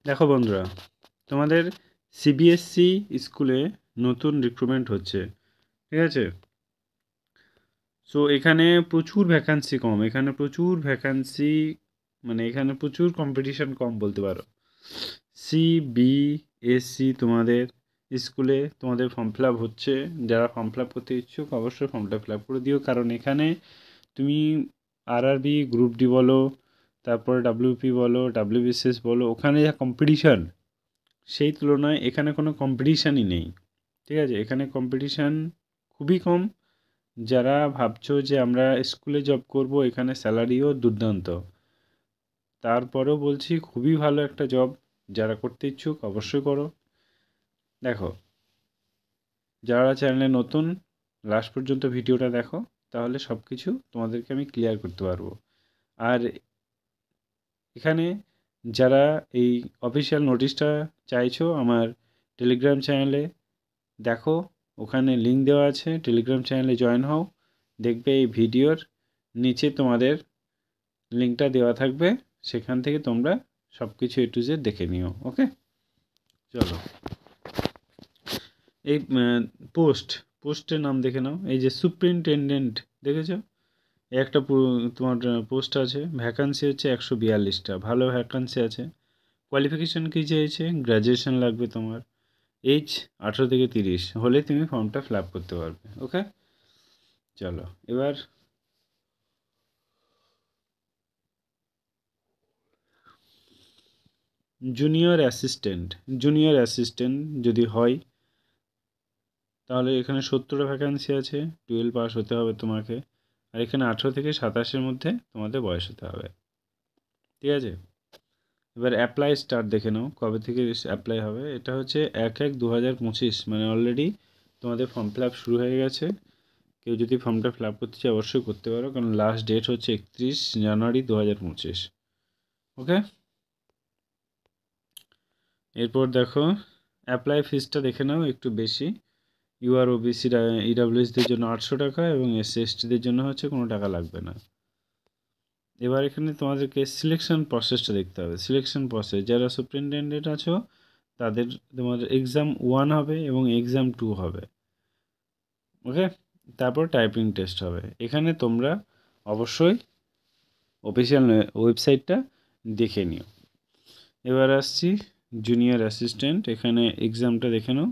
দেখো বন্ধুরা, তোমাদের সিবিএসসি স্কুলে নতুন রিক্রুটমেন্ট হচ্ছে, ঠিক আছে। সো এখানে প্রচুর ভ্যাকান্সি কম, এখানে প্রচুর ভ্যাকান্সি, মানে এখানে প্রচুর কম্পিটিশন কম বলতে পারো। সিবিএসসি তোমাদের স্কুলে তোমাদের ফর্ম ফিল আপ হচ্ছে। যারা ফর্ম ফিল আপ করতে ইচ্ছুক অবশ্যই ফর্মটা ফিল আপ করে দিও, কারণ এখানে তুমি আরআরবি, গ্রুপ ডি বলো, তারপরে ডাব্লিউপি বলো, ডাব্লিউবিসিএস বলো, ওখানে যা কম্পিটিশান সেই তুলনায় এখানে কোনো কম্পিটিশানই নেই, ঠিক আছে। এখানে কম্পিটিশান খুবই কম। যারা ভাবছো যে আমরা স্কুলে জব করব, এখানে স্যালারিও দুর্দান্ত, তারপরেও বলছি খুবই ভালো একটা জব। যারা করতে ইচ্ছুক অবশ্যই করো। দেখো, যারা চ্যানেলে নতুন, লাস্ট পর্যন্ত ভিডিওটা দেখো, তাহলে সব কিছু তোমাদেরকে আমি ক্লিয়ার করতে পারবো। আর এখানে যারা এই অফিসিয়াল নোটিশটা চাইছো, আমার টেলিগ্রাম চ্যানেলে দেখো, ওখানে লিঙ্ক দেওয়া আছে, টেলিগ্রাম চ্যানেলে জয়েন হও। দেখবে এই ভিডিওর নিচে তোমাদের লিঙ্কটা দেওয়া থাকবে, সেখান থেকে তোমরা সব কিছু এ টু জেড দেখে নিও। ওকে, চলো। এই পোস্টের নাম দেখে নাও। এই যে সুপ্রিনটেন্ডেন্ট, দেখেছো? একটা তোমার পোস্ট আছে, ভ্যাকান্সি হচ্ছে 142টা, ভালো ভ্যাকান্সি আছে। কোয়ালিফিকেশান কী চেয়েছে? গ্র্যাজুয়েশন লাগবে তোমার, এজ 18 থেকে 30 হলে তুমি ফর্মটা ফিল আপ করতে পারবে। ওকে, চলো এবার জুনিয়র অ্যাসিস্ট্যান্ট যদি হয় তাহলে এখানে 70টা ভ্যাকান্সি আছে। 12 পাস হতে হবে তোমাকে, আর এখানে 18 থেকে 27-এর মধ্যে তোমাদের বয়স হতে হবে, ঠিক আছে। এবার অ্যাপ্লাই স্টার্ট দেখে নাও, কবে থেকে অ্যাপ্লাই হবে। এটা হচ্ছে 1/1/2025, মানে অলরেডি তোমাদের ফর্ম ফিল আপ শুরু হয়ে গেছে। কেউ যদি ফর্মটা ফিল আপ করতে চায় অবশ্যই করতে পারো, কারণ লাস্ট ডেট হচ্ছে 31 জানুয়ারি 2025। ওকে, এরপর দেখো অ্যাপ্লাই ফিসটা দেখে নাও, একটু বেশি। ইউআর ওবিসি ইডাব্লিউএসদের জন্য 800 টাকা, এবং এসসি এসটিদের জন্য হচ্ছে কোনো টাকা লাগবে না। এবার এখানে তোমাদেরকে সিলেকশন প্রসেসটা দেখতে হবে। সিলেকশন প্রসেস, যারা সুপ্রিনটেন্ডেন্ট আছো তাদের তোমাদের এক্সাম 1 হবে এবং এক্সাম 2 হবে। ওকে, তারপর টাইপিং টেস্ট হবে। এখানে তোমরা অবশ্যই অফিসিয়াল ওয়েবসাইটটা দেখে নিও। এবার আসছি জুনিয়র অ্যাসিস্ট্যান্ট, এখানে এক্সামটা দেখে নাও।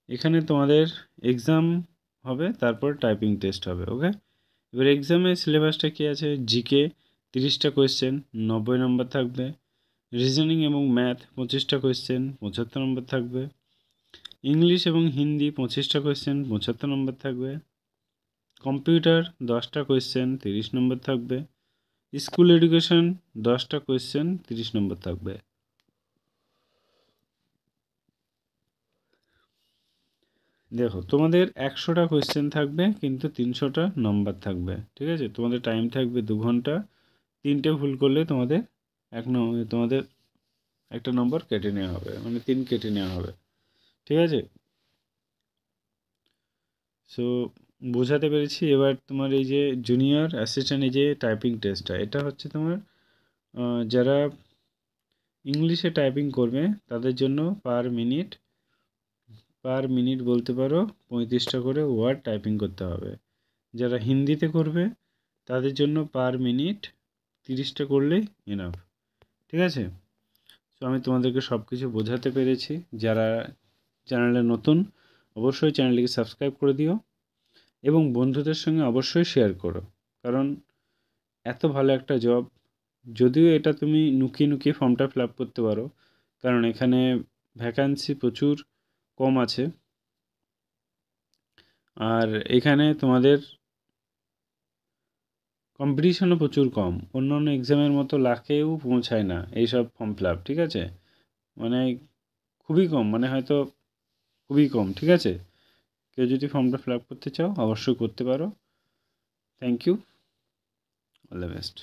এখানে তোমাদের এক্সাম হবে, তারপর টাইপিং টেস্ট হবে। ওকে, এবার এক্সামের সিলেবাসটা কী আছে? জিকে 30টা কোয়েশ্চেন, 90 নম্বর থাকবে। রিজনিং এবং ম্যাথ 25টা কোয়েশ্চেন, 75 নম্বর থাকবে। ইংলিশ এবং হিন্দি 25টা কোয়েশ্চেন, 75 নম্বর থাকবে। কম্পিউটার 10টা কোয়েশ্চেন, 30 নম্বর থাকবে। স্কুল এডুকেশন 10টা কোয়েশ্চেন, 30 নম্বর থাকবে। দেখো, তোমাদের 100টা কোয়েশ্চেন থাকবে, কিন্তু 300টা নম্বর থাকবে, ঠিক আছে। তোমাদের টাইম থাকবে 2 ঘন্টা। 3টে ভুল করলে তোমাদের তোমাদের একটা নম্বর কেটে নেওয়া হবে, মানে 3 কেটে নেওয়া হবে, ঠিক আছে। সো বোঝাতে পেরেছি। এবার তোমার এই যে জুনিয়র অ্যাসিস্ট্যান্ট, এই যে টাইপিং টেস্টটা, এটা হচ্ছে তোমার যারা ইংলিশে টাইপিং করবে তাদের জন্য পার মিনিট বলতে পারো 35টা করে ওয়ার্ড টাইপিং করতে হবে। যারা হিন্দিতে করবে তাদের জন্য পার মিনিট 30টা করলেই এনাফ, ঠিক আছে। সো আমি তোমাদেরকে সব কিছু বোঝাতে পেরেছি। যারা চ্যানেলে নতুন অবশ্যই চ্যানেলটিকে সাবস্ক্রাইব করে দিও, এবং বন্ধুদের সঙ্গে অবশ্যই শেয়ার করো, কারণ এত ভালো একটা জব, যদিও এটা তুমি নুকিয়ে নুকিয়ে ফর্মটা ফিল আপ করতে পারো, কারণ এখানে ভ্যাকান্সি প্রচুর কম আছে। আর এখানে তোমাদের কম্পিটিশনও প্রচুর কম, অন্যান্য এক্সামের মতো লাখেও পৌঁছায় না এইসব ফর্ম ফিল আপ, ঠিক আছে। মানে খুবই কম, মানে হয়তো খুবই কম, ঠিক আছে। কেউ যদি ফর্মটা ফিল আপ করতে চাও অবশ্যই করতে পারো। Thank you, all the best.